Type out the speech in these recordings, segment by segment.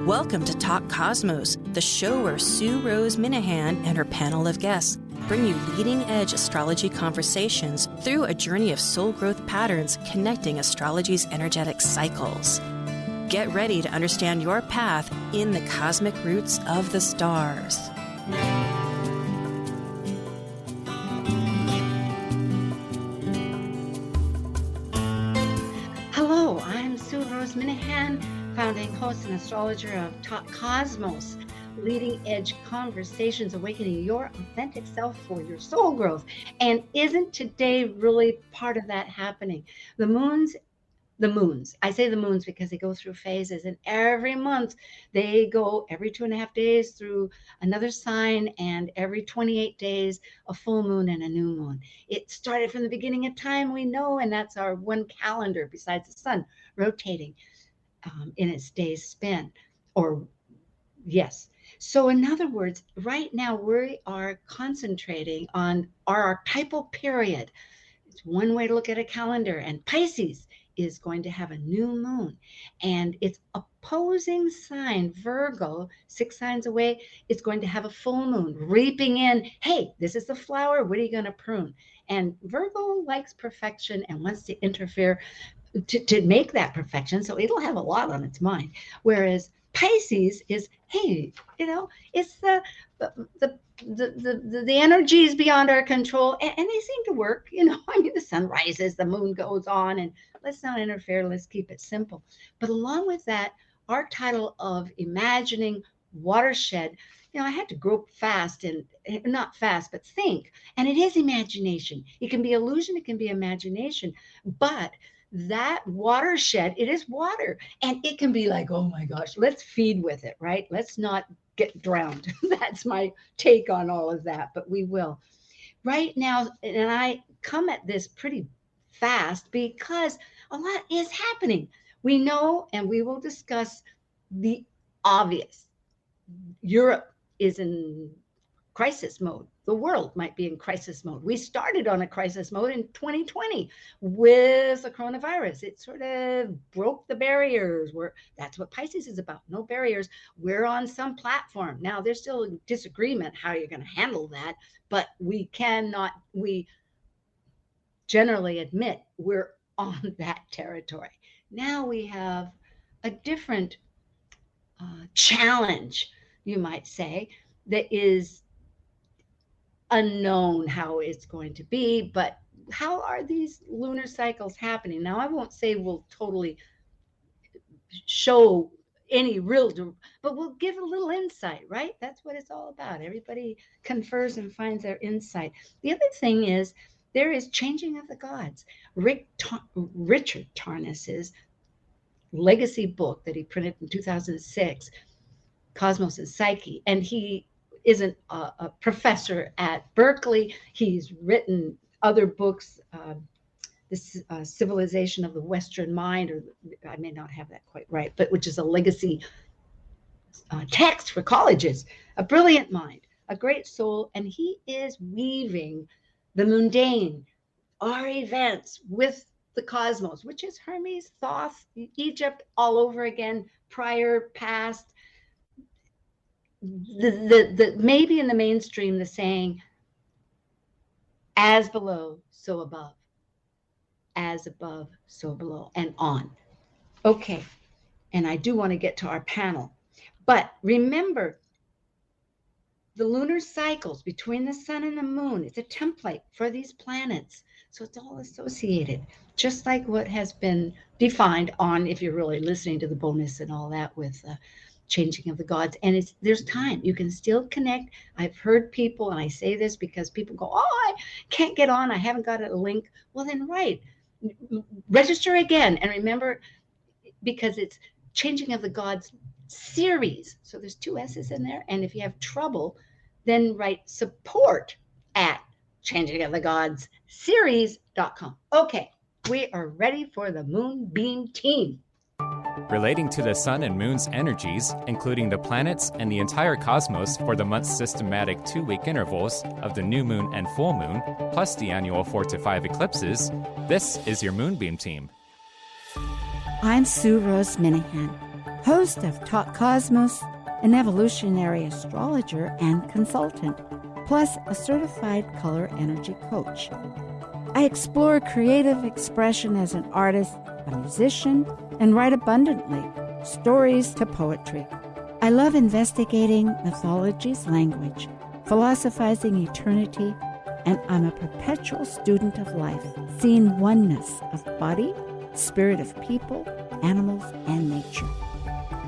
Welcome to Talk Cosmos, the show where Sue Rose Minahan and her panel of guests bring you leading-edge astrology conversations through a journey of soul growth patterns connecting astrology's energetic cycles. Get ready to understand your path in the cosmic roots of the stars. Hello, I'm Sue Rose Minahan, founding host and astrologer of Talk Cosmos, leading edge conversations, awakening your authentic self for your soul growth. And isn't today really part of that happening? The moons, I say the moons because they go through phases, and every month they go every 2.5 days through another sign, and every 28 days, a full moon and a new moon. It started from the beginning of time, we know, and that's our one calendar besides the sun rotating in its day's spin, or yes. So in other words, right now we are concentrating on our archetypal period. It's one way to look at a calendar, and Pisces is going to have a new moon, and its opposing sign, Virgo, 6 signs away, is going to have a full moon, reaping in, hey, this is the flower, what are you going to prune? And Virgo likes perfection and wants to interfere to make that perfection, so it'll have a lot on its mind. Whereas Pisces is, hey, it's the energies beyond our control, and they seem to work. I mean, the sun rises, the moon goes on, and let's not interfere. Let's keep it simple. But along with that, our title of imagining Watershed, I had to grow fast, and not fast, but think. And it is imagination. It can be illusion, it can be imagination, but that watershed, it is water, and it can be like, oh my gosh, let's feed with it, right? Let's not get drowned. That's my take on all of that, but we will. Right now, and I come at this pretty fast because a lot is happening. We know, and we will discuss the obvious. Europe is in crisis mode. The world might be in crisis mode. We started on a crisis mode in 2020 with the coronavirus. It sort of broke the barriers. That's what Pisces is about. No barriers. We're on some platform. Now, there's still a disagreement how you're going to handle that, but we generally admit we're on that territory. Now we have a different challenge, you might say, that is unknown how it's going to be, but how are these lunar cycles happening? Now, I won't say we'll totally show any real, but we'll give a little insight, right? That's what it's all about. Everybody confers and finds their insight. The other thing is there is changing of the gods. Richard Tarnas's legacy book that he printed in 2006, Cosmos and Psyche, and he isn't a professor at Berkeley. He's written other books, this Civilization of the Western Mind, or I may not have that quite right, but which is a legacy text for colleges. A brilliant mind, a great soul, and he is weaving the mundane, our events, with the cosmos, which is Hermes, Thoth, Egypt, all over again, prior, past. The maybe in the mainstream, the saying, as below, so above, as above, so below, and on. Okay, and I do want to get to our panel, but remember the lunar cycles between the sun and the moon. It's a template for these planets, so it's all associated, just like what has been defined on, if you're really listening to the bonus and all that, with changing of the gods. And there's time. You can still connect. I've heard people, and I say this because people go, oh, I can't get on, I haven't got a link. Well, then register again, and remember, because it's changing of the gods series, so there's 2 S's in there. And if you have trouble, then write support at changingofthegods.series.com. Okay, we are ready for the Moonbeam team. Relating to the sun and moon's energies, including the planets and the entire cosmos for the month's systematic 2-week intervals of the new moon and full moon, plus the annual 4 to 5 eclipses, this is your Moonbeam team. I'm Sue Rose Minahan, host of Talk Cosmos, an evolutionary astrologer and consultant, plus a certified color energy coach. I explore creative expression as an artist, a musician, and write abundantly, stories to poetry. I love investigating mythology's language, philosophizing eternity, and I'm a perpetual student of life, seeing oneness of body, spirit of people, animals, and nature.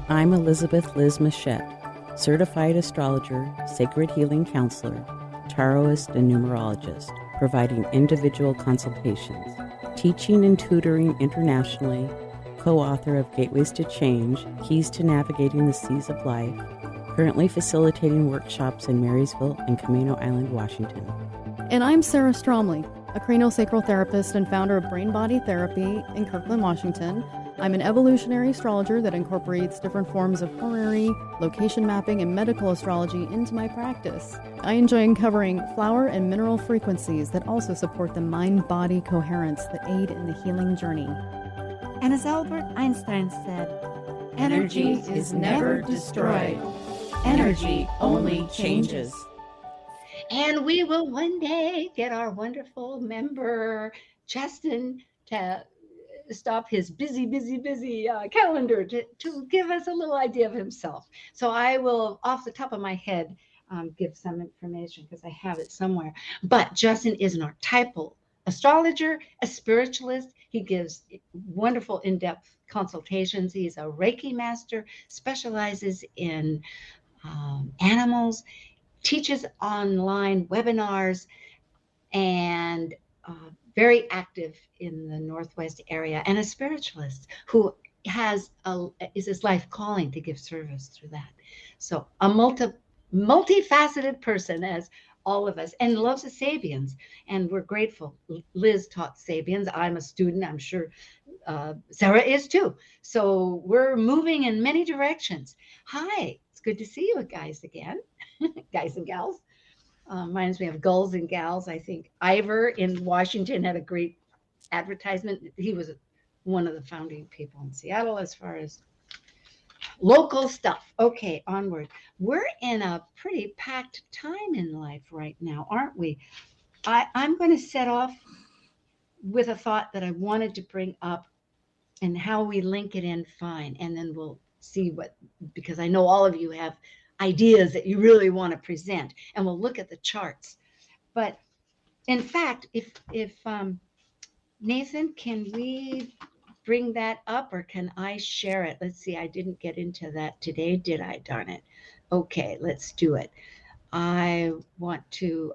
I'm Elizabeth Liz Machette, certified astrologer, sacred healing counselor, tarotist, and numerologist, providing individual consultations, teaching and tutoring internationally, co-author of Gateways to Change, Keys to Navigating the Seas of Life, currently facilitating workshops in Marysville and Camino Island, Washington. And I'm Sarah Stromley, a craniosacral therapist and founder of Brain Body Therapy in Kirkland, Washington. I'm an evolutionary astrologer that incorporates different forms of horary, location mapping, and medical astrology into my practice. I enjoy uncovering flower and mineral frequencies that also support the mind-body coherence that aid in the healing journey. And as Albert Einstein said, energy is never destroyed. Energy only changes. And we will one day get our wonderful member, Justin, to stop his busy calendar to give us a little idea of himself. So I will, off the top of my head, give some information because I have it somewhere. But Justin is an archetypal astrologer, a spiritualist. He gives wonderful in-depth consultations. He's a Reiki master, specializes in animals, teaches online webinars, and very active in the Northwest area, and a spiritualist who is his life calling to give service through that. So a multifaceted person, as all of us, and loves the Sabians, and we're grateful. Liz taught Sabians. I'm a student. I'm sure Sarah is too. So we're moving in many directions. Hi, it's good to see you guys again, guys and gals. Reminds me of Gulls and Gals. I think Ivor in Washington had a great advertisement. He was one of the founding people in Seattle as far as local stuff. Okay, onward. We're in a pretty packed time in life right now, aren't we? I'm going to set off with a thought that I wanted to bring up and how we link it in fine. And then we'll see because I know all of you have ideas that you really want to present, and we'll look at the charts. But in fact, if Nathan, can we bring that up, or can I share it? Let's see, I didn't get into that today, did I? Darn it. Okay, let's do it. I want to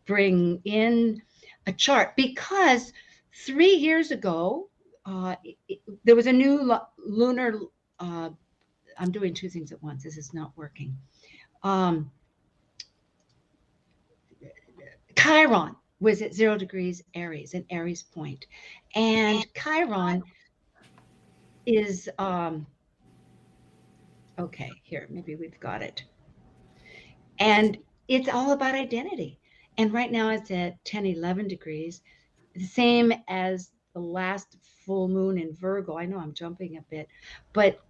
bring in a chart because 3 years ago, there was a new lunar, I'm doing two things at once. This is not working. Chiron was at 0 degrees Aries, in Aries point. And Chiron is, okay, here, maybe we've got it. And it's all about identity. And right now it's at 10, 11 degrees, the same as the last full moon in Virgo. I know I'm jumping a bit, but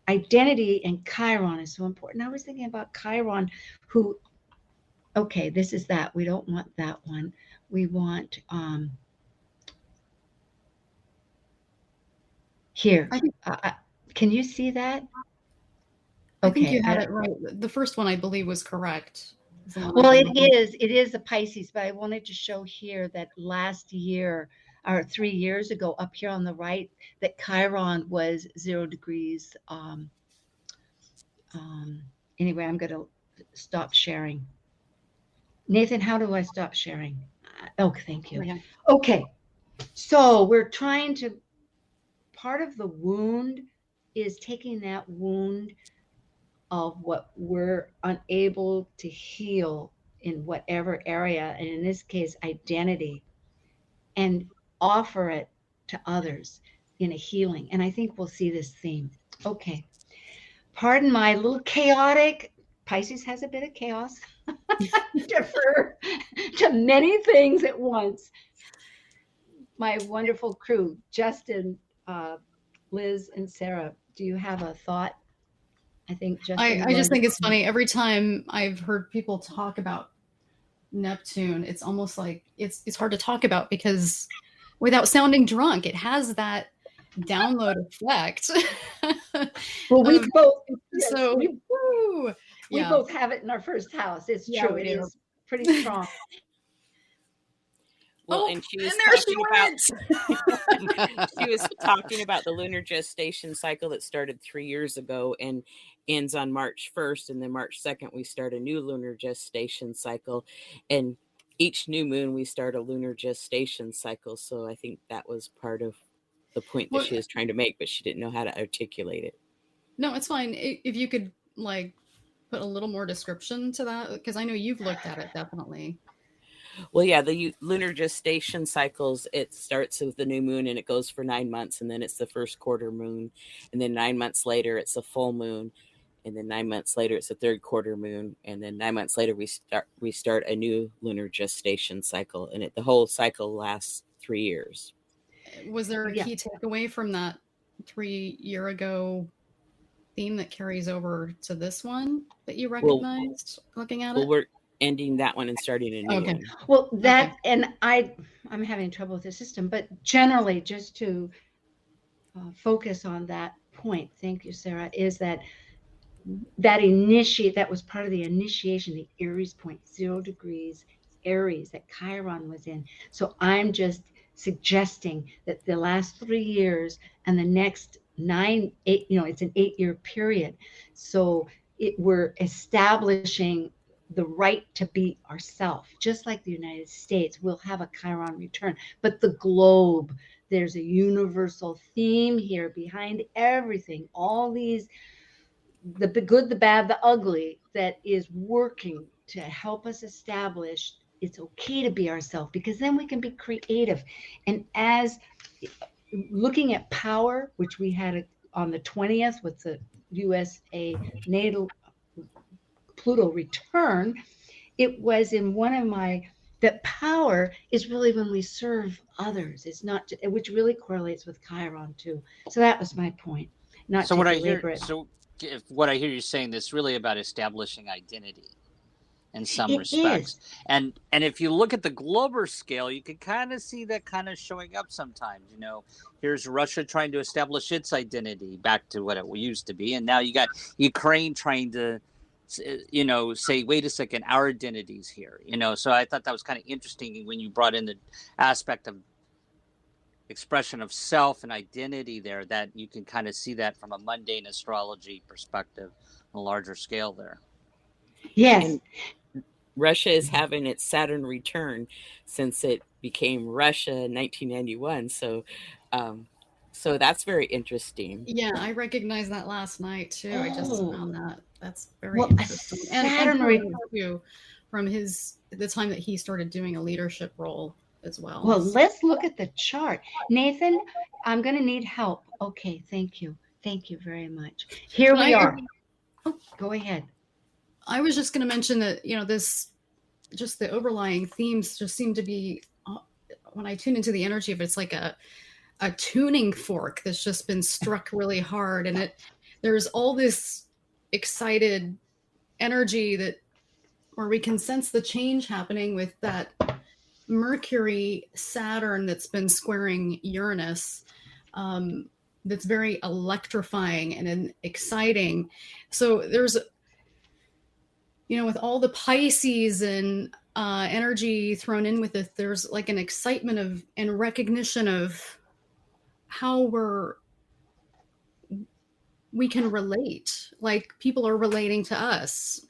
identity and Chiron is so important. I was thinking about Chiron, who, okay, this is that. We don't want that one. We want, here. Can you see that? I think you had it right. The first one, I believe, was correct. Well, it is a Pisces, but I wanted to show here that last year, or 3 years ago, up here on the right, that Chiron was 0 degrees. Anyway, I'm going to stop sharing. Nathan, how do I stop sharing? Oh, thank you. Yeah. Okay, so we're trying to, part of the wound is taking that wound of what we're unable to heal in whatever area, and in this case, identity, and offer it to others in a healing. And I think we'll see this theme. Okay. Pardon my little chaotic, Pisces has a bit of chaos, defer to many things at once. My wonderful crew, Justin, Liz, and Sarah, do you have a thought? I think Justin. I just think it's funny. Every time I've heard people talk about Neptune, it's almost like it's hard to talk about because without sounding drunk, it has that download effect. Well, we both. So we both have it in our first house. It's true. It is pretty strong. Well, and she was talking about the lunar gestation cycle that started 3 years ago and ends on March 1st. And then March 2nd, we start a new lunar gestation cycle. And each new moon, we start a lunar gestation cycle. So I think that was part of the point that she was trying to make, but she didn't know how to articulate it. No, it's fine. If you could like put a little more description to that, because I know you've looked at it, definitely. Well, yeah, the lunar gestation cycles, it starts with the new moon and it goes for 9 months, and then it's the first quarter moon, and then 9 months later it's a full moon, and then 9 months later it's a third quarter moon, and then 9 months later we start a new lunar gestation cycle, and the whole cycle lasts 3 years. Was there a key takeaway from that 3 year ago theme that carries over to this one that you recognized looking at it? We're ending that one and starting a new one. Well, and I'm having trouble with the system, but generally, just to focus on that point, thank you, Sarah, is that was part of the initiation, the Aries point, 0 degrees Aries that Chiron was in. So I'm just suggesting that the last 3 years and the next 8, it's an 8-year period. So we're establishing the right to be ourselves, just like the United States will have a Chiron return, but the globe, there's a universal theme here behind everything, all these, the good, the bad, the ugly, that is working to help us establish it's okay to be ourselves, because then we can be creative. And as looking at power, which we had on the 20th with the USA natal Pluto return, it was in one of that power is really when we serve others. It's not, which really correlates with Chiron too. So that was my point. What I hear you saying, that's really about establishing identity in some respects. And if you look at the global scale, you can kind of see that kind of showing up sometimes. Here's Russia trying to establish its identity back to what it used to be, and now you got Ukraine trying to say, wait a second, our identity's here. So I thought that was kind of interesting when you brought in the aspect of expression of self and identity there, that you can kind of see that from a mundane astrology perspective on a larger scale there. Yes. And Russia is having its Saturn return since it became Russia in 1991. So that's very interesting. Yeah, I recognized that last night too. I just found that. That's very interesting. And from the time that he started doing a leadership role as well. Well, let's look at the chart. Nathan, I'm going to need help. Okay, thank you. Thank you very much. Here we are. Go ahead. I was just going to mention that, just the overlying themes just seem to be, when I tune into the energy of it, it's like a tuning fork that's just been struck really hard. And there's all this excited energy where we can sense the change happening with that Mercury Saturn that's been squaring Uranus. That's very electrifying and exciting. So there's, with all the Pisces and energy thrown in with it, there's like an excitement and recognition of how we can relate, like people are relating to us,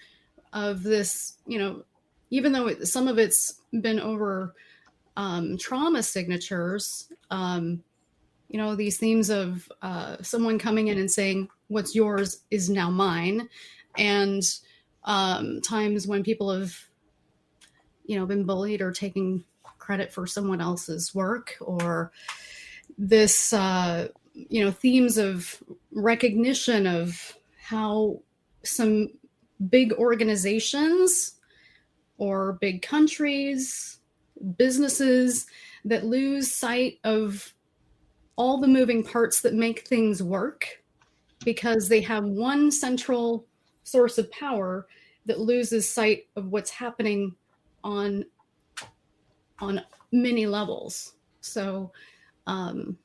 of this, even though some of it's been over trauma signatures, these themes of someone coming in and saying, what's yours is now mine. And times when people have, been bullied or taking credit for someone else's work, or this, themes of recognition of how some big organizations or big countries, businesses that lose sight of all the moving parts that make things work because they have one central source of power that loses sight of what's happening on many levels. So I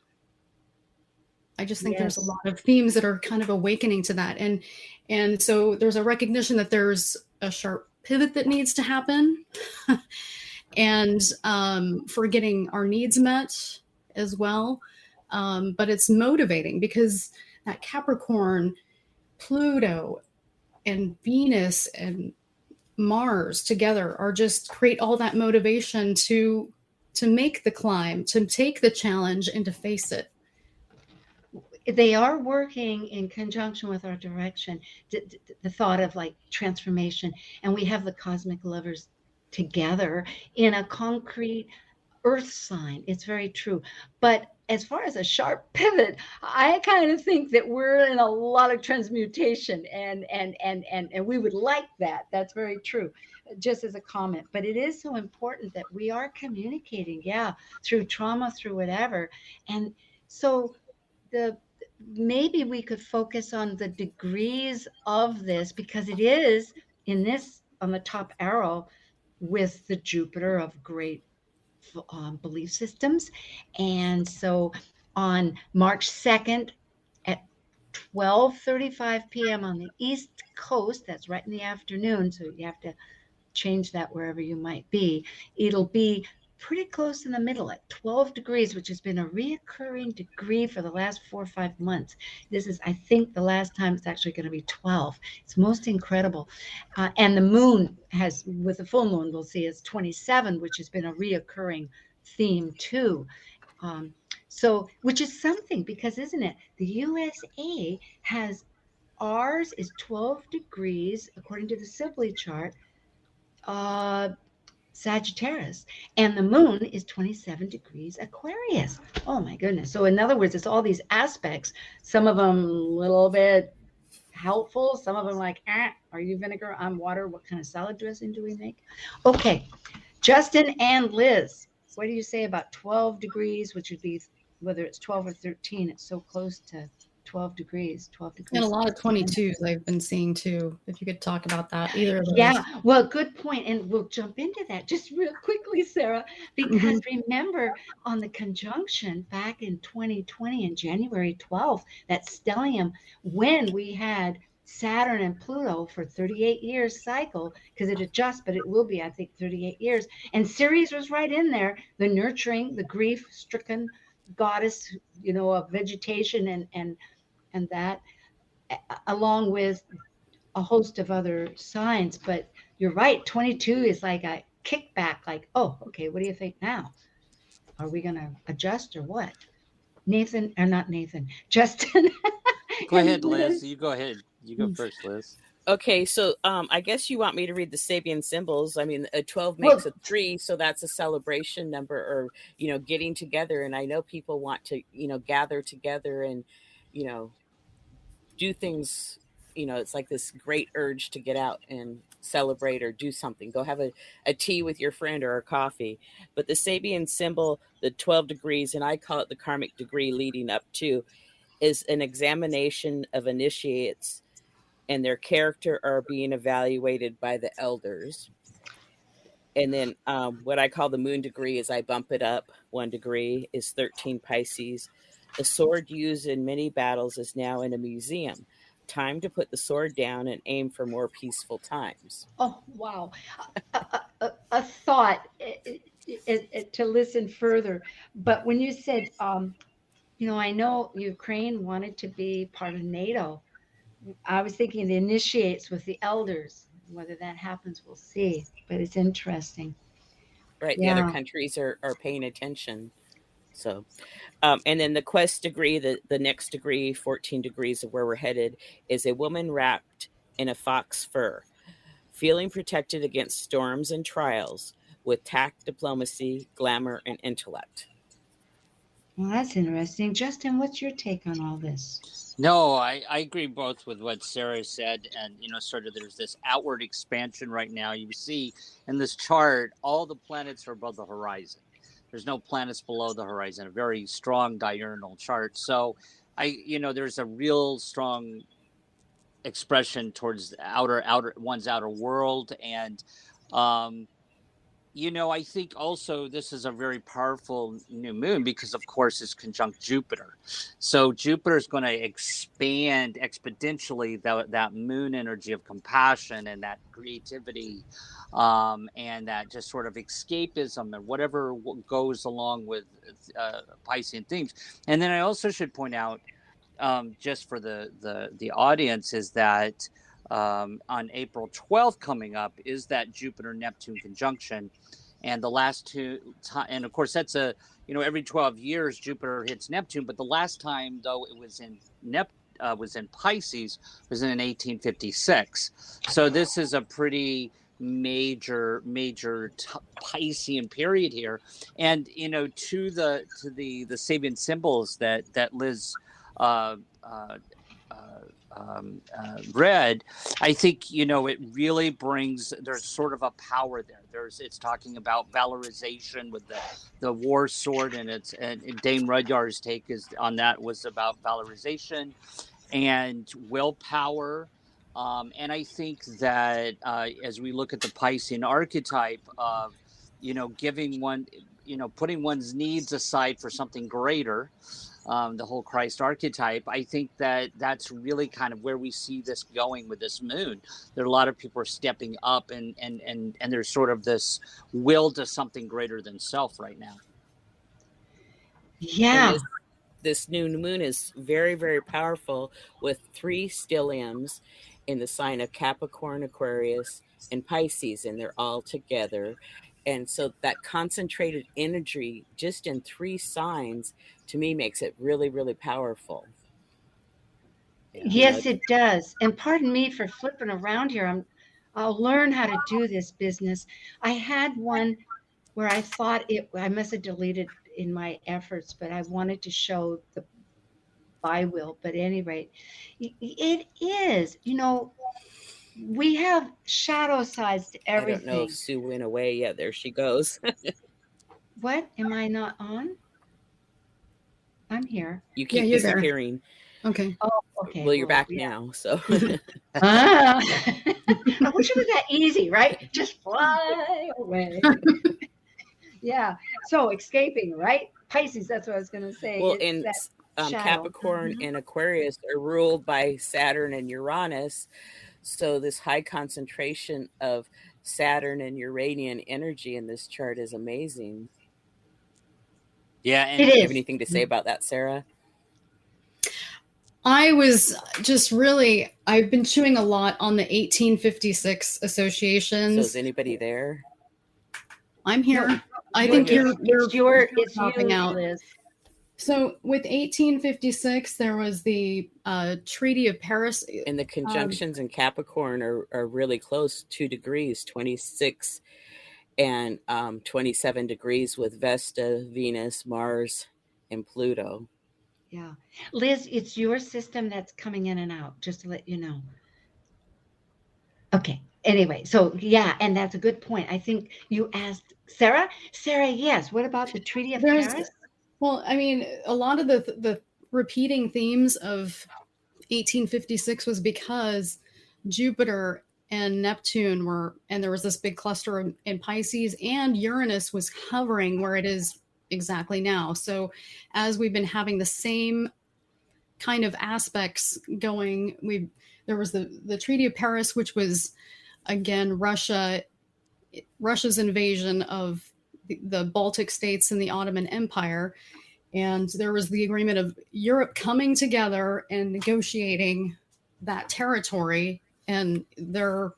just think there's a lot of themes that are kind of awakening to that. And so there's a recognition that there's a sharp pivot that needs to happen and for getting our needs met as well. But it's motivating because that Capricorn, Pluto, and Venus and Mars together are just create all that motivation to make the climb, to take the challenge, and to face it. They are working in conjunction with our direction, the thought of like transformation, and we have the cosmic lovers together in a concrete earth sign. It's very true. But as far as a sharp pivot, I kind of think that we're in a lot of transmutation, and we would like that. That's very true, just as a comment. But it is so important that we are communicating, through trauma, through whatever. And so maybe we could focus on the degrees of this, because it is in this on the top arrow with the Jupiter of great belief systems. And so on March 2nd at 12:35 p.m. on the East Coast, that's right in the afternoon, so you have to change that wherever you might be, it'll be pretty close in the middle at 12 degrees, which has been a reoccurring degree for the last 4 or 5 months. This is, I think, the last time it's actually going to be 12. It's most incredible. And the moon has, with the full moon, we'll see, is 27, which has been a reoccurring theme too. So, which is something, because isn't it? The USA has, ours is 12 degrees, according to the Sibley chart, Sagittarius, and the moon is 27 degrees Aquarius. Oh my goodness. So in other words, it's all these aspects, some of them a little bit helpful, some of them like, are you vinegar? I'm water. What kind of salad dressing do we make? Okay, Justin and Liz, what do you say about 12 degrees, which would be, whether it's 12 or 13, it's so close to 12 degrees. And a lot of 22s I've been seeing too, if you could talk about that, either of those. Yeah, well, good point. And we'll jump into that just real quickly, Sarah, because remember on the conjunction back in 2020 in January 12th, that stellium, when we had Saturn and Pluto for 38 years cycle, because it adjusts, but it will be, I think, 38 years. And Ceres was right in there, the nurturing, the grief-stricken goddess, of vegetation and that, along with a host of other signs. But you're right, 22 is like a kickback, like, oh, okay, what do you think now? Are we going to adjust or what? Justin. Go ahead, Liz. You go ahead. You go first, Liz. Okay, so I guess you want me to read the Sabian symbols. I mean, a 12 makes a 3, so that's a celebration number, or, getting together. And I know people want to, gather together and, do things. It's like this great urge to get out and celebrate or do something. Go have a tea with your friend or a coffee. But the Sabian symbol, the 12 degrees, and I call it the karmic degree leading up to, is an examination of initiates, and their character are being evaluated by the elders. And then what I call the moon degree is I bump it up 1 degree, is 13 Pisces. The sword used in many battles is now in a museum. Time to put the sword down and aim for more peaceful times. Oh, wow. A thought to listen further. But when you said, I know Ukraine wanted to be part of NATO. I was thinking the initiates with the elders. Whether that happens, we'll see. But it's interesting. Right. Yeah. The other countries are paying attention. So, and then the quest degree, the next degree, 14 degrees of where we're headed, is a woman wrapped in a fox fur, feeling protected against storms and trials with tact, diplomacy, glamour, and intellect. Well, that's interesting. Justin, what's your take on all this? No, I agree both with what Sarah said. And, sort of there's this outward expansion right now. You see in this chart, all the planets are above the horizon. There's no planets below the horizon, a very strong diurnal chart. So there's a real strong expression towards one's outer world. And, I think also this is a very powerful new moon because, of course, it's conjunct Jupiter. So Jupiter is going to expand exponentially that moon energy of compassion and that creativity, and that just sort of escapism and whatever goes along with Piscean themes. And then I also should point out, just for the audience, is that on April 12th coming up is that Jupiter-Neptune conjunction. And the last two, and of course that's every 12 years Jupiter hits Neptune, but the last time though it was in was in Pisces was in 1856. So this is a pretty major Piscean period here. And to the Sabian symbols that Liz read, I think it really brings, there's sort of a power there. It's talking about valorization with the war sword, and Dame Rudyard's take on that was about valorization and willpower. And I think that as we look at the Piscean archetype of giving putting one's needs aside for something greater, the whole Christ archetype, I think that that's really kind of where we see this going with this moon. There are a lot of people are stepping up, and there's sort of this will to something greater than self right now. Yeah. And this new moon is very, very powerful with 3 stelliums in the sign of Capricorn, Aquarius, and Pisces, and they're all together. And so that concentrated energy just in 3 signs, to me, makes it really, really powerful. Yes, it does. And pardon me for flipping around here. I'll learn how to do this business. I had one where I thought I must have deleted in my efforts, but I wanted to show the bi-will. But at any rate, it is, we have shadow sides to everything. I don't know if Sue went away. Yeah, there she goes. What? Am I not on? I'm here. You keep disappearing. Okay. Oh, okay. Well, you're back now, so. I wish it was that easy, right? Just fly away. Yeah. So escaping, right? Pisces, that's what I was going to say. Well, and Capricorn and Aquarius are ruled by Saturn and Uranus. So this high concentration of Saturn and Uranian energy in this chart is amazing. Yeah. And do you have anything to say about that, Sarah? I was just I've been chewing a lot on the 1856 associations. So is anybody there? I'm here. No, I think you're popping out, Liz. So with 1856, there was the Treaty of Paris. And the conjunctions in Capricorn are really close, 2 degrees, 26 and 27 degrees with Vesta, Venus, Mars, and Pluto. Yeah. Liz, it's your system that's coming in and out, just to let you know. Okay. Anyway, so yeah, and that's a good point. I think you asked Sarah. Sarah, yes. What about the Treaty of Paris? Well, I mean, a lot of the repeating themes of 1856 was because Jupiter and Neptune and there was this big cluster in Pisces, and Uranus was hovering where it is exactly now. So as we've been having the same kind of aspects going, there was the Treaty of Paris, which was, again, Russia's invasion of the Baltic states and the Ottoman Empire. And there was the agreement of Europe coming together and negotiating that territory, and they're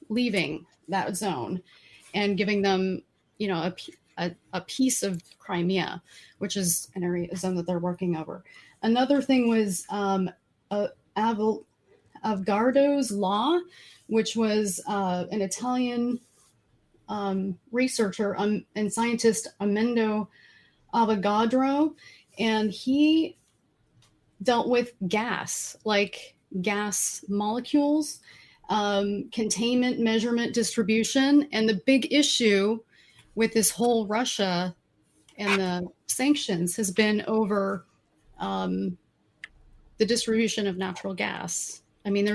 leaving that zone and giving them, a piece of Crimea, which is a zone that they're working over. Another thing was Avogadro's law, which was an Italian researcher and scientist, Amendo Avogadro, and he dealt with gas molecules, containment, measurement, distribution. And the big issue with this whole Russia and sanctions has been over the distribution of natural gas. I mean,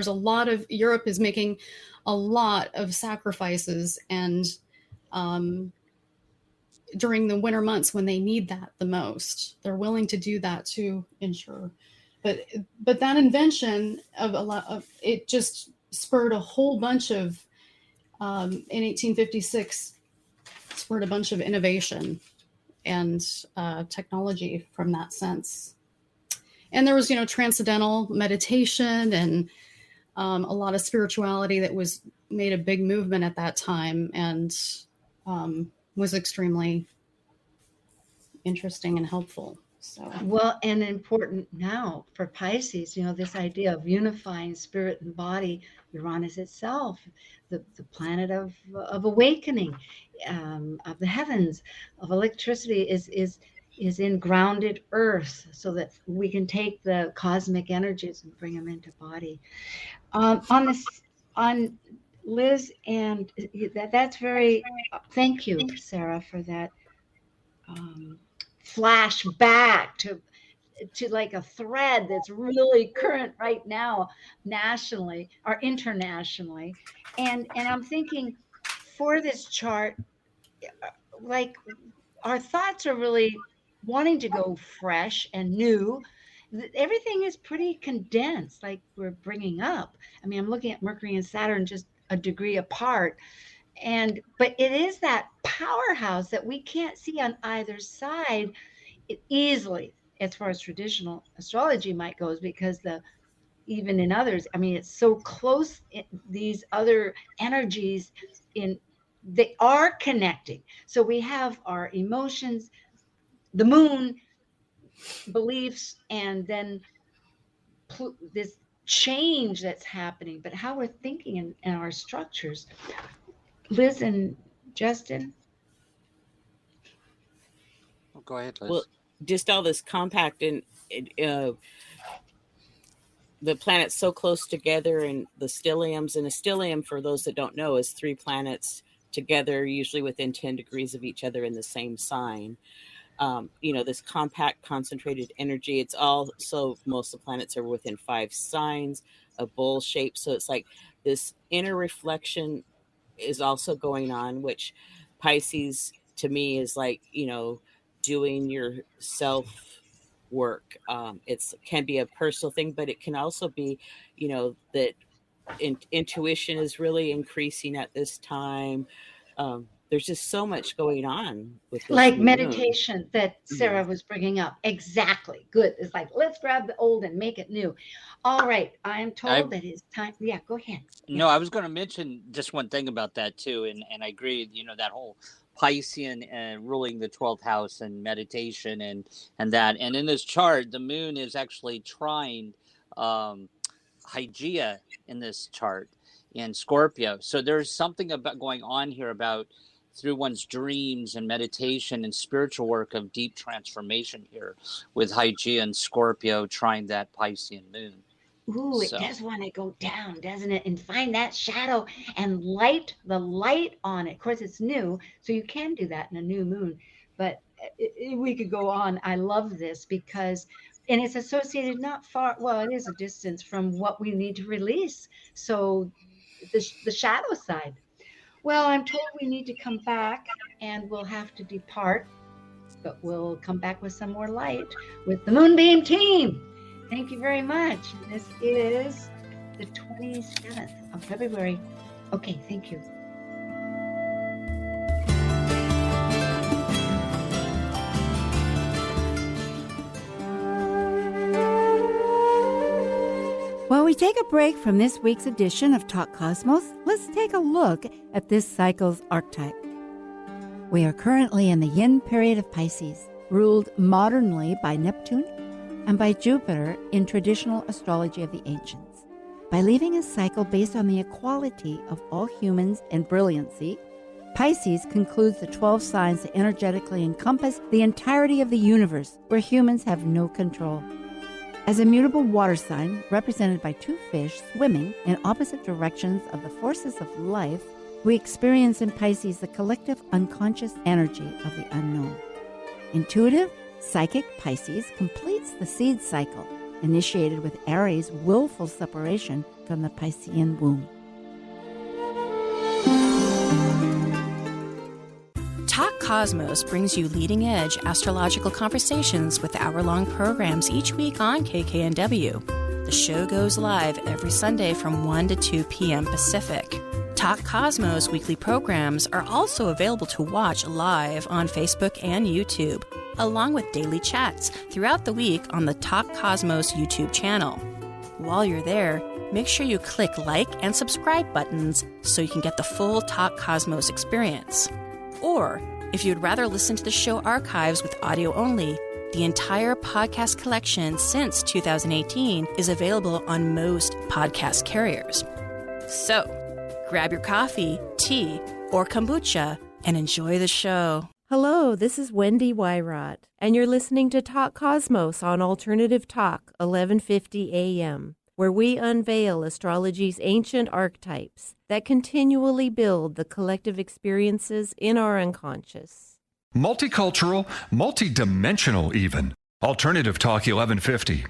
Europe is making a lot of sacrifices, and during the winter months when they need that the most, they're willing to do that to ensure. But that invention of it just spurred a whole bunch of, in 1856, spurred a bunch of innovation and technology from that sense. And there was, transcendental meditation and a lot of spirituality that made a big movement at that time, and was extremely interesting and helpful. So, well, and important now for Pisces, this idea of unifying spirit and body. Uranus itself, the planet of awakening, of the heavens, of electricity, is in grounded earth, so that we can take the cosmic energies and bring them into body. On Liz, and that's very. Thank you, Sarah, for that. Flash back to like a thread that's really current right now, nationally or internationally. And I'm thinking, for this chart, like, our thoughts are really wanting to go fresh and new. Everything is pretty condensed, like we're bringing up. I mean, I'm looking at Mercury and Saturn just a degree apart. But it is that powerhouse that we can't see on either side easily, as far as traditional astrology might goes, because even in others, I mean, it's so close. These other energies, they are connecting. So we have our emotions, the moon, beliefs, and then this change that's happening, but how we're thinking in our structures. Liz and Justin? Oh, go ahead, Liz. Well, just all this compact and the planets so close together, and the stelliums. And a stellium, for those that don't know, is 3 planets together, usually within 10 degrees of each other in the same sign. This compact, concentrated energy. It's also, most of the planets are within 5 signs, a bowl shape. So it's like this inner reflection is also going on, which Pisces to me is like, doing your self work. It can be a personal thing, but it can also be, that intuition is really increasing at this time. There's just so much going on with this, like meditation that Sarah was bringing up. Exactly. Good. It's like, let's grab the old and make it new. All right. I'm told that it's time. Yeah, go ahead. No, I was going to mention just one thing about that too. And I agree, that whole Piscean ruling the 12th house and meditation and that. And in this chart, the moon is actually trine Hygeia in this chart in Scorpio. So there's something about going on here about through one's dreams and meditation and spiritual work of deep transformation here with Hygeia and Scorpio trying that Piscean moon. Ooh, it does want to go down, doesn't it? And find that shadow and light the light on it. Of course, it's new, so you can do that in a new moon. But we could go on. I love this because, and it's associated not far, well, it is a distance from what we need to release. So the shadow side. Well, I'm told we need to come back and we'll have to depart, but we'll come back with some more light with the Moonbeam team. Thank you very much. This is the 27th of February. Okay, thank you. While we take a break from this week's edition of Talk Cosmos, let's take a look at this cycle's archetype. We are currently in the yin period of Pisces, ruled modernly by Neptune and by Jupiter in traditional astrology of the ancients. By leaving a cycle based on the equality of all humans and brilliancy, Pisces concludes the 12 signs that energetically encompass the entirety of the universe, where humans have no control. As a mutable water sign represented by 2 fish swimming in opposite directions of the forces of life, we experience in Pisces the collective unconscious energy of the unknown. Intuitive, Psychic Pisces completes the seed cycle, initiated with Aries' willful separation from the Piscean womb. Talk Cosmos brings you leading-edge astrological conversations with hour-long programs each week on KKNW. The show goes live every Sunday from 1 to 2 p.m. Pacific. Talk Cosmos weekly programs are also available to watch live on Facebook and YouTube, along with daily chats throughout the week on the Talk Cosmos YouTube channel. While you're there, make sure you click like and subscribe buttons so you can get the full Talk Cosmos experience. Or, if you'd rather listen to the show archives with audio only, the entire podcast collection since 2018 is available on most podcast carriers. So, grab your coffee, tea, or kombucha and enjoy the show. Hello, this is Wendy Wyrot, and you're listening to Talk Cosmos on Alternative Talk, 1150 AM, where we unveil astrology's ancient archetypes that continually build the collective experiences in our unconscious. Multicultural, multidimensional even. Alternative Talk 1150.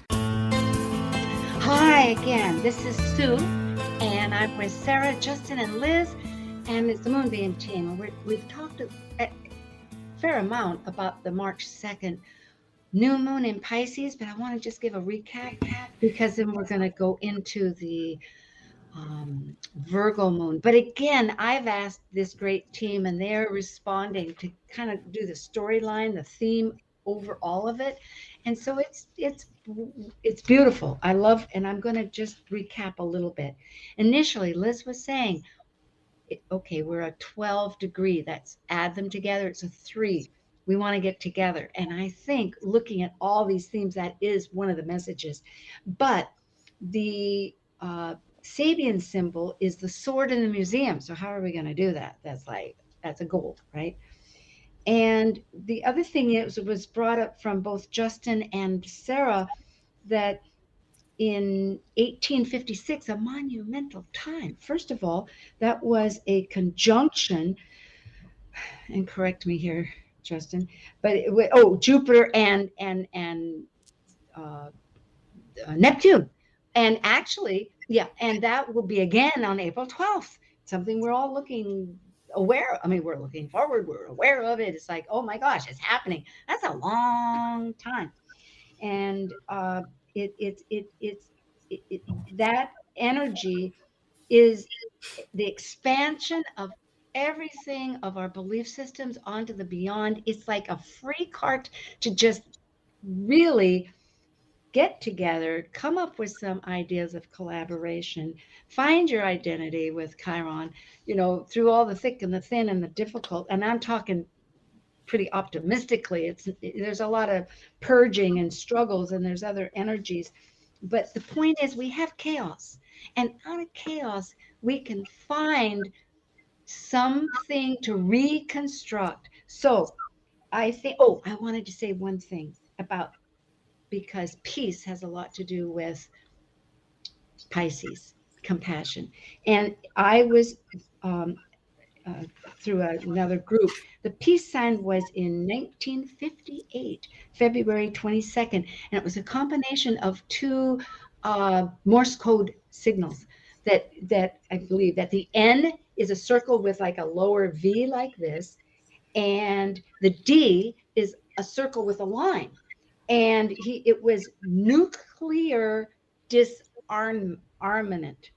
Hi again, this is Sue, and I'm with Sarah, Justin, and Liz, and it's the Moonbeam team. We've talked a fair amount about the March 2nd new moon in Pisces, but I want to just give a recap because then we're going to go into the Virgo moon. But again, I've asked this great team, and they're responding to kind of do the storyline, the theme over all of it. And so it's beautiful. I love, and I'm going to just recap a little bit. Initially, Liz was saying, okay, we're a 12 degree. That's add them together. It's a 3. We want to get together. And I think looking at all these themes, that is one of the messages. But the Sabian symbol is the sword in the museum. So how are we going to do that? That's a goal, right? And the other thing is, it was brought up from both Justin and Sarah that in 1856, a monumental time. First of all, that was a conjunction, and correct me here, Justin, but Jupiter and Neptune. And actually, yeah, and that will be again on April 12th, something we're all looking aware of. I mean, we're looking forward, we're aware of it. It's like, oh my gosh, it's happening. That's a long time. And that energy is the expansion of everything of our belief systems onto the beyond. It's like a free cart to just really get together, come up with some ideas of collaboration, find your identity with Chiron, through all the thick and the thin and the difficult. And I'm talking pretty optimistically. There's a lot of purging and struggles, and there's other energies. But the point is, we have chaos, and out of chaos, we can find something to reconstruct. So I think, I wanted to say one thing because peace has a lot to do with Pisces, compassion. And I was through another group. The peace sign was in 1958, February 22nd, and it was a combination of 2 Morse code signals that I believe that the N is a circle with like a lower V like this, and the D is a circle with a line. And it was nuclear disarmament.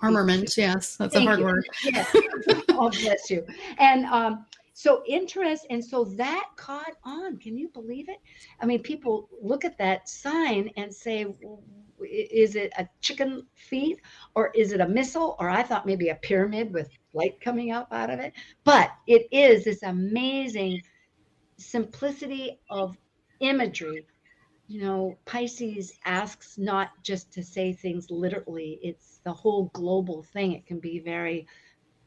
Armament, yes, that's a hard word. Yes. Oh, bless you. And so interest, and so that caught on. Can you believe it? I mean, people look at that sign and say, is it a chicken feet, or is it a missile? Or I thought maybe a pyramid with light coming up out of it. But it is this amazing simplicity of imagery. Pisces asks not just to say things literally, it's the whole global thing. It can be very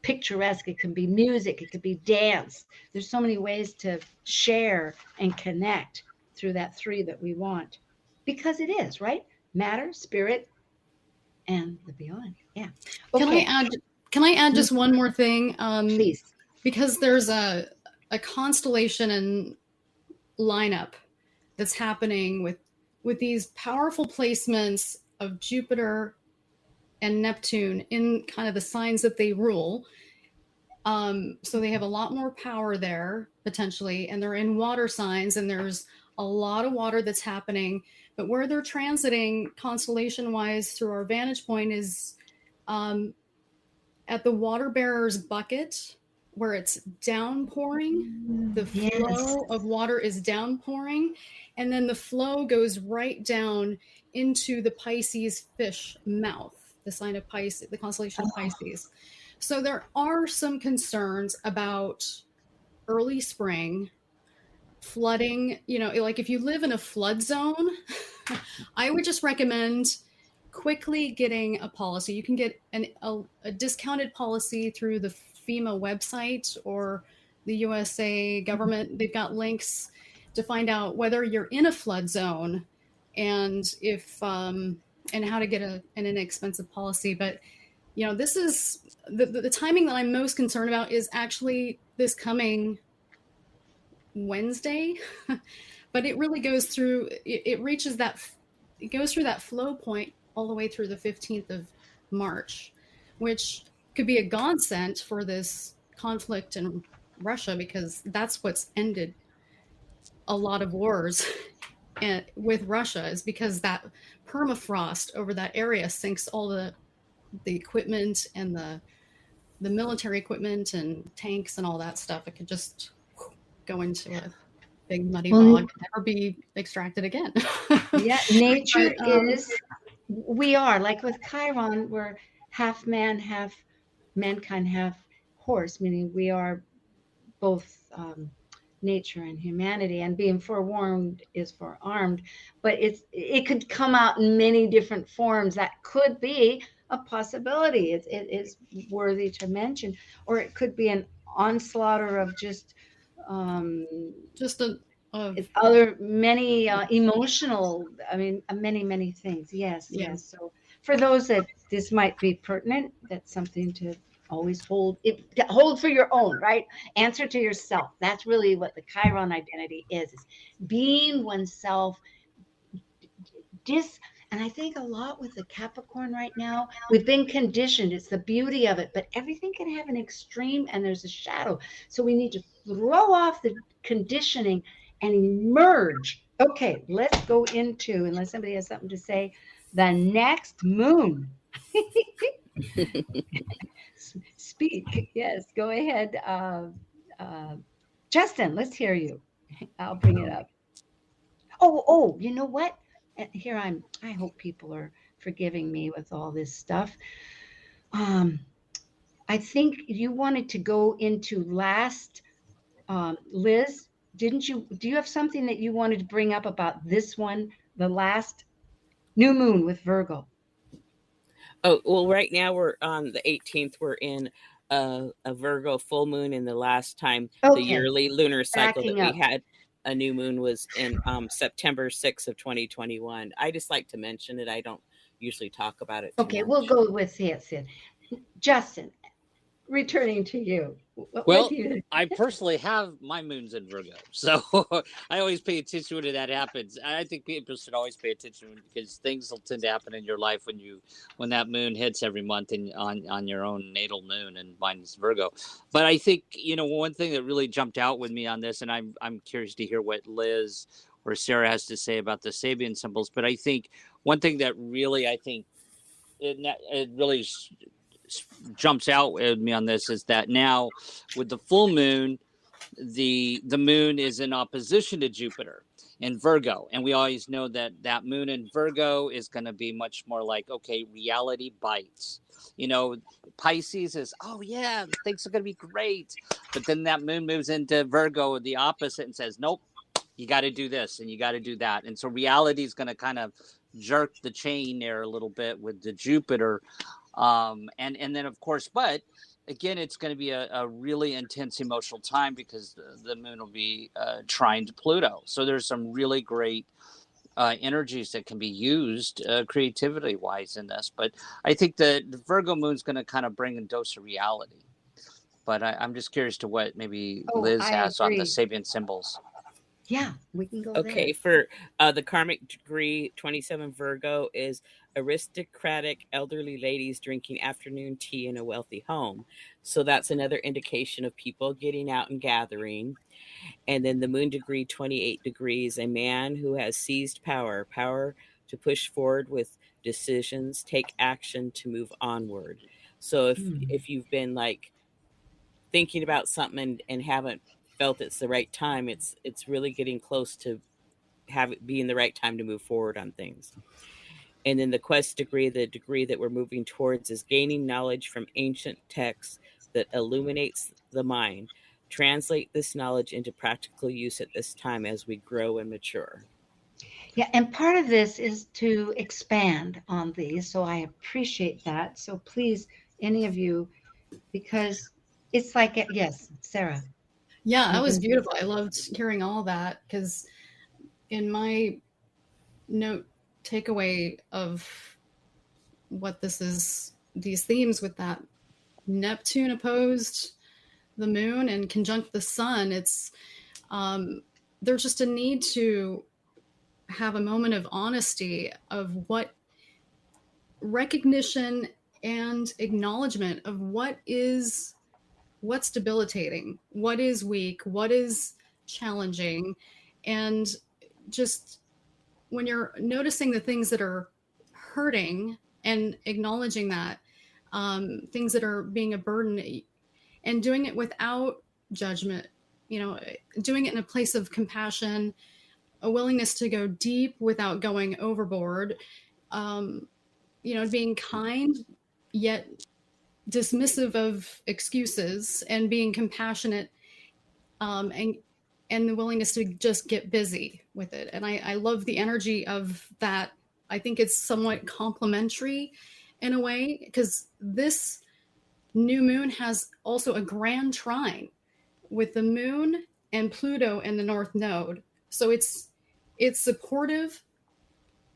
picturesque, it can be music, it could be dance. There's so many ways to share and connect through that 3 that we want, because it is, right? Matter, spirit, and the beyond. Yeah. Okay. Can I add just one more thing? Please. Because there's a constellation and lineup that's happening with these powerful placements of Jupiter and Neptune in kind of the signs that they rule. So they have a lot more power there potentially, and they're in water signs, and there's a lot of water that's happening. But where they're transiting constellation wise through our vantage point is at the water bearer's bucket, where it's downpouring. The flow of water is downpouring, and then the flow goes right down into the Pisces fish mouth, the sign of Pisces, the constellation of Pisces. So there are some concerns about early spring flooding. You know, like if you live in a flood zone, I would just recommend quickly getting a policy. You can get a discounted policy through the FEMA website or the USA government. They've got links to find out whether you're in a flood zone and if and how to get an inexpensive policy. But you know, this is the timing that I'm most concerned about is actually this coming Wednesday. But it really goes through, it reaches that, it goes through that flow point all the way through the 15th of March, which could be a godsend for this conflict in Russia, because that's what's ended a lot of wars with Russia, is because that permafrost over that area sinks all the equipment and the military equipment and tanks and all that stuff. It could just go into a big muddy bog and never be extracted again. Yeah, nature is, we are, like with Chiron, we're half man, half mankind, half horse, meaning we are both nature and humanity, and being forewarned is forearmed. But it could come out in many different forms. That could be a possibility. It is worthy to mention. Or it could be an onslaught of just other many emotional, I mean, many things. Yes. So for those that this might be pertinent, that's something to always hold for your own, right? Answer to yourself. That's really what the Chiron identity is being oneself. And I think a lot with the Capricorn right now, we've been conditioned. It's the beauty of it, but everything can have an extreme and there's a shadow. So we need to throw off the conditioning and emerge. Okay, let's go into, unless somebody has something to say, the next moon. Speak. Yes, go ahead. Justin, let's hear you. I'll bring it up. Oh, you know what? Here I hope people are forgiving me with all this stuff. I think you wanted to go into last, Liz, didn't you? Do you have something that you wanted to bring up about this one, the last new moon with Virgo? Oh, well, right now we're on the 18th. We're in a Virgo full moon, and the last time the yearly lunar cycle that we had a new moon was in September 6th of 2021. I just like to mention it. I don't usually talk about it too much. We'll go with it. Justin, returning to you. I personally have my moons in Virgo, so I always pay attention when that happens. I think people should always pay attention because things will tend to happen in your life when that moon hits every month and on your own natal moon, and mine's Virgo. But I think one thing that really jumped out with me on this, and I'm curious to hear what Liz or Sarah has to say about the Sabian symbols. But I think one thing that really it really jumps out at me on this is that now with the full moon, the moon is in opposition to Jupiter in Virgo, and we always know that moon in Virgo is going to be much more like, okay, reality bites. Pisces is, oh yeah, things are going to be great, but then that moon moves into Virgo, the opposite, and says, nope, you got to do this and you got to do that. And so reality is going to kind of jerk the chain there a little bit with the Jupiter. And then of course, but again, it's going to be a really intense emotional time because the moon will be trine to Pluto. So there's some really great energies that can be used creativity wise in this. But I think the Virgo moon's going to kind of bring a dose of reality. But I'm just curious to what maybe Liz has on the Sabian symbols. Yeah, we can go okay, there. For the karmic degree 27 Virgo is aristocratic elderly ladies drinking afternoon tea in a wealthy home. So that's another indication of people getting out and gathering. And then the moon degree 28 degrees, a man who has seized power to push forward with decisions, take action to move onward. So if you've been like thinking about something and haven't felt it's the right time, it's really getting close to have it being the right time to move forward on things. And then the quest degree, the degree that we're moving towards, is gaining knowledge from ancient texts that illuminates the mind. Translate this knowledge into practical use at this time as we grow and mature. Yeah, and part of this is to expand on these. So I appreciate that. So please, any of you, because it's like, yes, Sarah. Yeah, that was beautiful. I loved hearing all that, because in my note takeaway of what this is, these themes with that Neptune opposed the moon and conjunct the sun, it's there's just a need to have a moment of honesty of what recognition and acknowledgement of what's debilitating, what is weak, what is challenging. And just when you're noticing the things that are hurting and acknowledging that, things that are being a burden, and doing it without judgment, doing it in a place of compassion, a willingness to go deep without going overboard, being kind yet dismissive of excuses, and being compassionate, and the willingness to just get busy with it. And I love the energy of that. I think it's somewhat complementary in a way, because this new moon has also a grand trine with the moon and Pluto in the North Node. So it's supportive,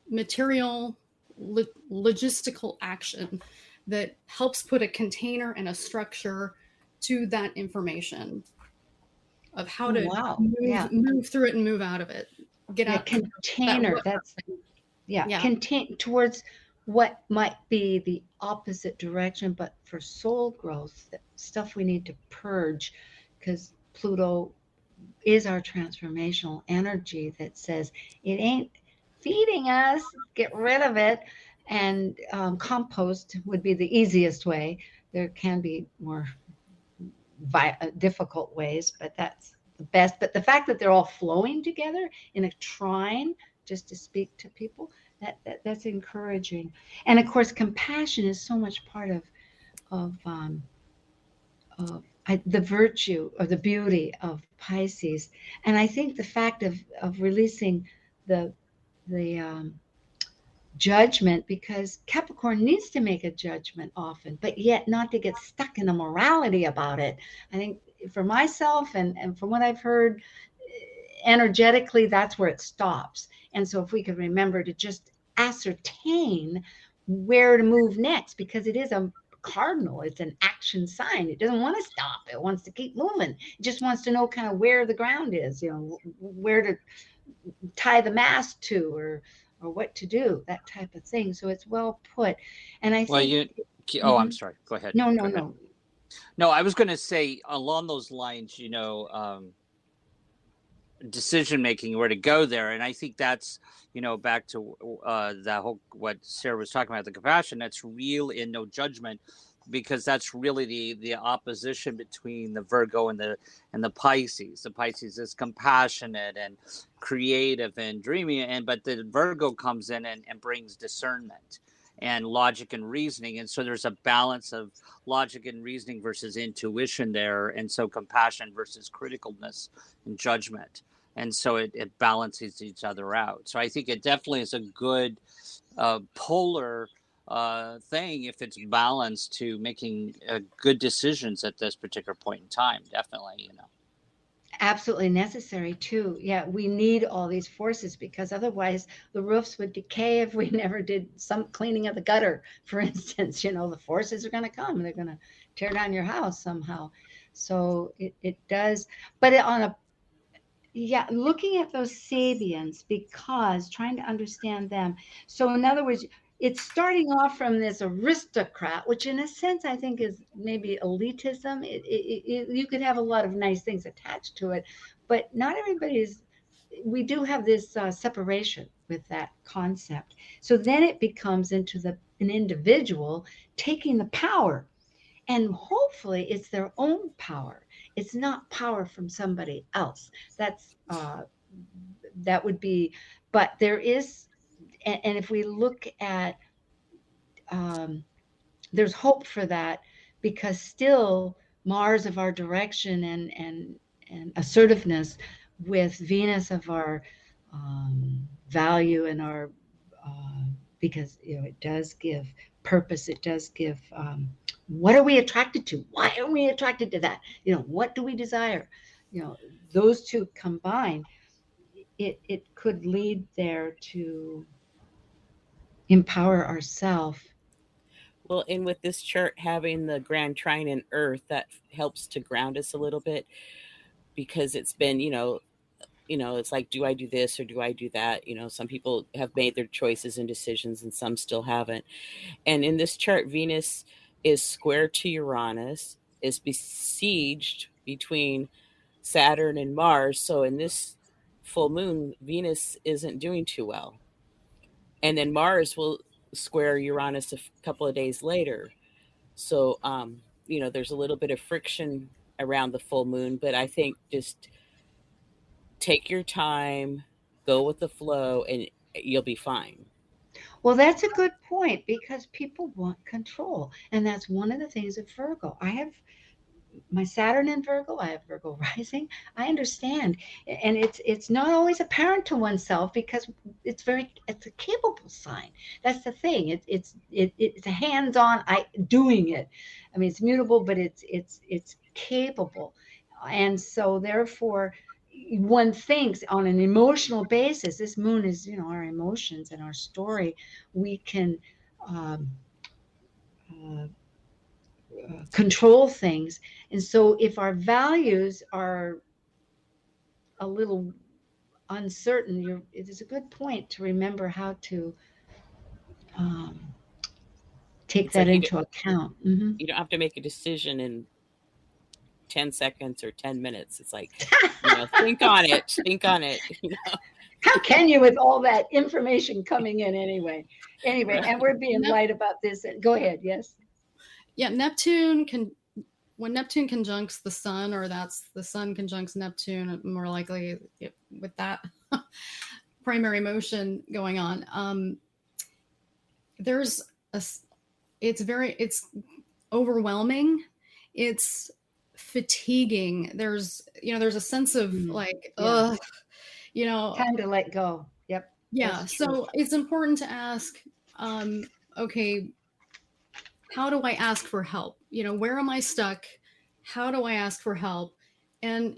material, logistical action that helps put a container and a structure to that information of how to move through it and move out of it. Get out container. Contain towards what might be the opposite direction, but for soul growth, stuff we need to purge, because Pluto is our transformational energy that says it ain't feeding us, get rid of it. And compost would be the easiest way. There can be more difficult ways, but that's the best. But the fact that they're all flowing together in a trine, just to speak to people, that's encouraging. And of course, compassion is so much part of the virtue or the beauty of Pisces. And I think the fact of releasing the judgment, because Capricorn needs to make a judgment often, but yet not to get stuck in a morality about it. I think for myself and from what I've heard, energetically, that's where it stops. And so if we could remember to just ascertain where to move next, because it is a cardinal, it's an action sign. It doesn't want to stop. It wants to keep moving. It just wants to know kind of where the ground is, where to tie the mast to, or what to do, that type of thing. So it's well put. And I think I'm sorry, go ahead. No, I was going to say along those lines, decision making, where to go there. And I think that's back to that whole what Sarah was talking about, the compassion. That's real in no judgment, because that's really the opposition between the Virgo and the Pisces. The Pisces is compassionate and creative and dreamy, but the Virgo comes in and brings discernment and logic and reasoning. And so there's a balance of logic and reasoning versus intuition there. And so compassion versus criticalness and judgment. And so it balances each other out. So I think it definitely is a good polar thing, if it's balanced, to making good decisions at this particular point in time. Definitely, Absolutely necessary too. Yeah, we need all these forces, because otherwise the roofs would decay if we never did some cleaning of the gutter, for instance. The forces are going to come. They're going to tear down your house somehow. So it does. But Yeah, looking at those Sabians, because trying to understand them. So in other words, it's starting off from this aristocrat, which in a sense I think is maybe elitism. You could have a lot of nice things attached to it, but not everybody's. We do have this separation with that concept. So then it becomes into an individual taking the power, and hopefully it's their own power. It's not power from somebody else. That's that would be, but there is, and if we look at, um, there's hope for that, because still Mars of our direction and assertiveness, with Venus of our value and our because it does give purpose. It does give what are we attracted to? Why are we attracted to that? What do we desire? Those two combined, it could lead there to empower ourselves. Well, and with this chart having the grand trine in Earth, that helps to ground us a little bit, because it's been, it's like, do I do this or do I do that? Some people have made their choices and decisions and some still haven't. And in this chart, Venus is square to Uranus, is besieged between Saturn and Mars. So in this full moon, Venus isn't doing too well. And then Mars will square Uranus a couple of days later. So, there's a little bit of friction around the full moon, but I think just take your time, go with the flow, and you'll be fine. Well, that's a good point, because people want control. And that's one of the things of Virgo. I have my Saturn in Virgo. I have Virgo rising. I understand. And it's not always apparent to oneself, because it's a capable sign. That's the thing. It's a hands-on doing it. I mean, it's mutable, but it's capable. And so therefore, one thinks on an emotional basis, this moon is, our emotions and our story. We can control things. And so if our values are a little uncertain, it is a good point to remember how to take that into account. Mm-hmm. You don't have to make a decision in 10 seconds or 10 minutes. It's like, think on it. How can you, with all that information coming in anyway? And we're being light about this. Go ahead. Yes. Yeah. When Neptune conjuncts the sun, or that's the sun conjuncts Neptune, more likely with that primary motion going on, it's overwhelming. It's fatiguing. There's a sense of time to let go. Yep. Yeah. So it's important to ask, okay, how do I ask for help? Where am I stuck? How do I ask for help? And,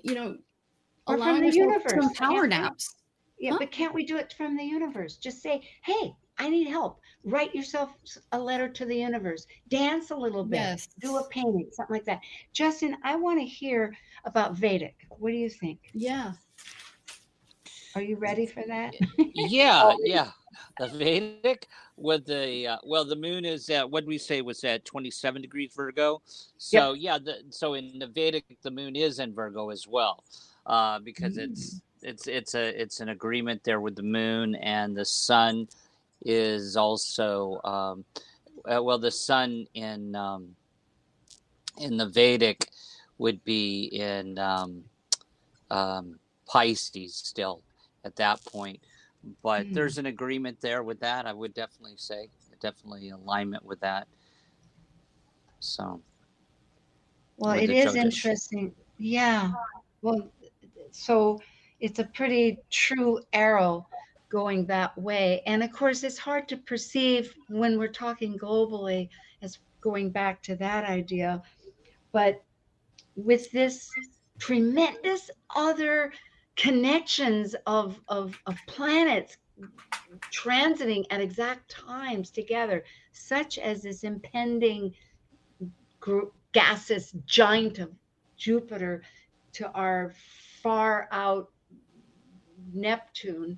allowing from the universe. Power naps. Yeah, but can't we do it from the universe? Just say, hey, I need help. Write yourself a letter to the universe. Dance a little bit. Yes. Do a painting, something like that. Justin, I want to hear about Vedic. What do you think? Yeah. Are you ready for that? Yeah. The Vedic with the moon is at, what did we say was at 27 degrees Virgo. So yep. So in the Vedic, the moon is in Virgo as well, because it's an agreement there with the moon, and the sun is also the sun in the Vedic would be in Pisces still at that point. But there's an agreement there with that. I would definitely say, definitely alignment with that. So, well, it is interesting. Yeah. Well, so it's a pretty true arrow going that way. And of course, it's hard to perceive when we're talking globally, as going back to that idea. But with this tremendous other connections of planets transiting at exact times together, such as this impending gaseous giant of Jupiter to our far out Neptune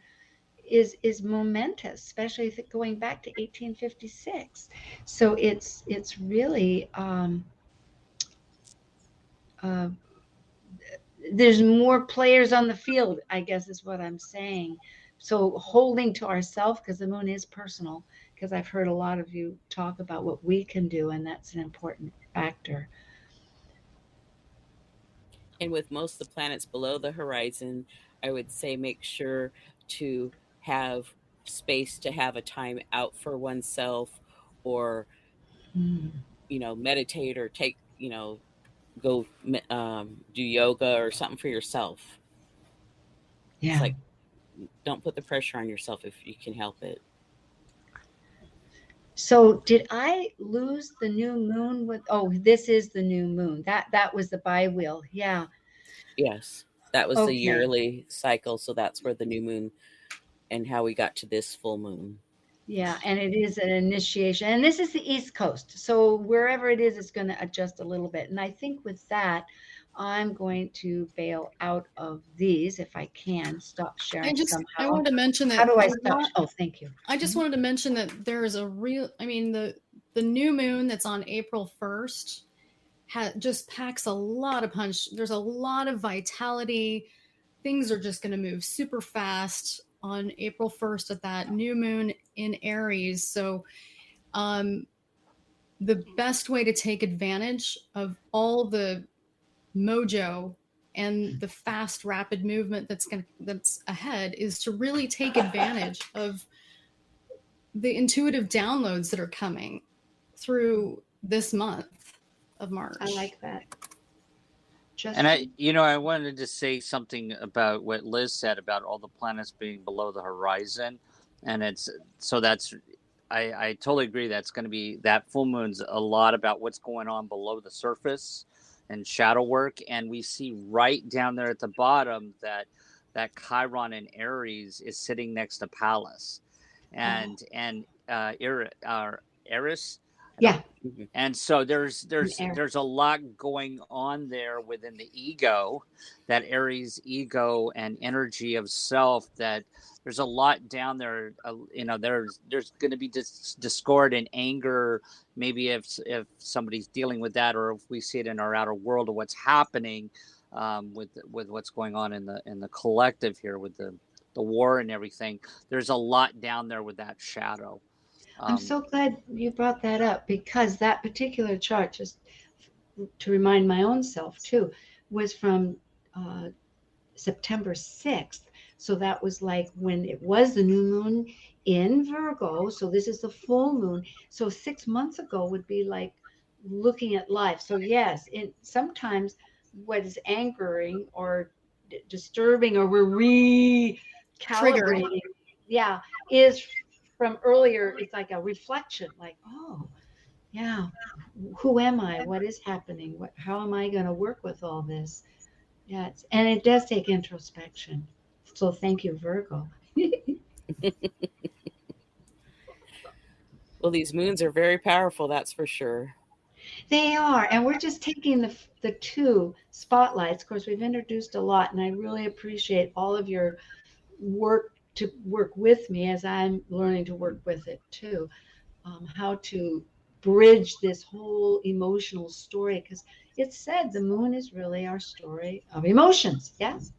is momentous, especially going back to 1856. So it's really there's more players on the field, I guess is what I'm saying. So holding to ourselves, because the moon is personal, because I've heard a lot of you talk about what we can do, and that's an important factor. And with most of the planets below the horizon, I would say make sure to have space to have a time out for oneself, or meditate, or take go do yoga or something for yourself. Yeah. It's like, don't put the pressure on yourself if you can help it. So did I lose the new moon with, this is the new moon. That was the bi-wheel. Yeah. Yes. That was the yearly cycle. So that's where the new moon and how we got to this full moon. Yeah. And it is an initiation. And this is the East Coast. So wherever it is, it's going to adjust a little bit. And I think with that, I'm going to bail out of these if I can stop sharing somehow. I wanted to mention that. How do I stop? Thank you. I just wanted to mention that there is a real, the new moon that's on April 1st just packs a lot of punch. There's a lot of vitality. Things are just going to move super fast on April 1st at that new moon in Aries. So the best way to take advantage of all the mojo and the fast, rapid movement that's ahead is to really take advantage of the intuitive downloads that are coming through this month of March. I like that. And I wanted to say something about what Liz said about all the planets being below the horizon, and I totally agree. That's going to be, that full moon's a lot about what's going on below the surface and shadow work. And we see right down there at the bottom that Chiron in Aries is sitting next to Pallas and Eris. Yeah. And so there's a lot going on there within the ego, that Aries ego and energy of self, that there's a lot down there. There's going to be discord and anger, maybe if somebody's dealing with that, or if we see it in our outer world of what's happening with what's going on in the collective here with the war and everything. There's a lot down there with that shadow. I'm so glad you brought that up, because that particular chart, just to remind my own self too, was from September 6th. So that was like when it was the new moon in Virgo. So this is the full moon. So 6 months ago would be like looking at life. So yes, sometimes what is angering or disturbing, or we're recalibrating, is from earlier. It's like a reflection, like, oh yeah, who am I? What is happening? How am I going to work with all this? Yeah, and it does take introspection. So thank you, Virgo. Well, these moons are very powerful, that's for sure. They are, and we're just taking the two spotlights. Of course, we've introduced a lot, and I really appreciate all of your work to work with me as I'm learning to work with it too. How to bridge this whole emotional story, because it's said the moon is really our story of emotions. Yes.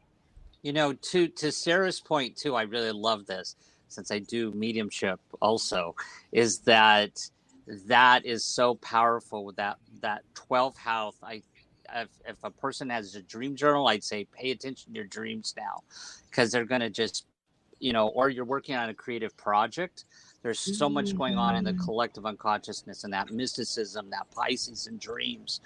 To Sarah's point too, I really love this, since I do mediumship also, is that is so powerful with that 12th house. If a person has a dream journal, I'd say pay attention to your dreams now, because they're going to just, or you're working on a creative project. There's so much going on in the collective unconsciousness and that mysticism, that Pisces and dreams,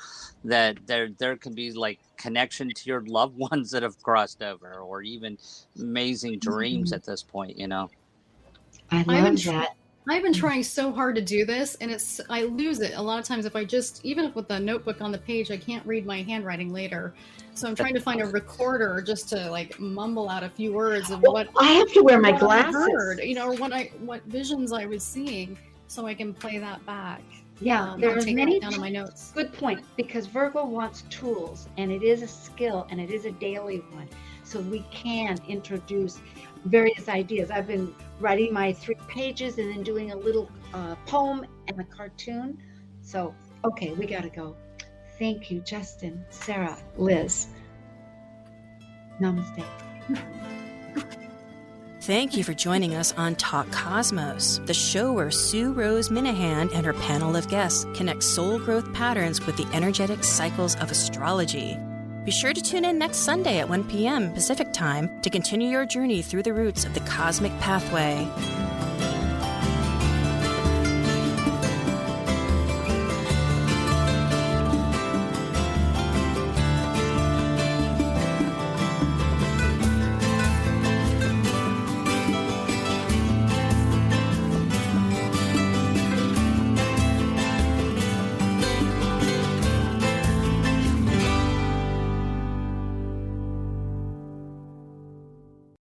that there can be like connection to your loved ones that have crossed over, or even amazing dreams at this point, I love that. I've been trying so hard to do this, and I lose it a lot of times. If I even with the notebook on the page, I can't read my handwriting later. So I'm trying to find a recorder just to like mumble out a few words of what I have to wear my glasses, heard, or what visions I was seeing, so I can play that back. Yeah, there are many down in my notes. Good point, because Virgo wants tools, and it is a skill, and it is a daily one. so we can introduce various ideas. I've been writing my 3 pages and then doing a little poem and a cartoon. So, okay, we got to go. Thank you, Justin, Sarah, Liz. Namaste. Thank you for joining us on Talk Cosmos, the show where Sue Rose Minahan and her panel of guests connect soul growth patterns with the energetic cycles of astrology. Be sure to tune in next Sunday at 1 p.m. Pacific Time to continue your journey through the roots of the cosmic pathway.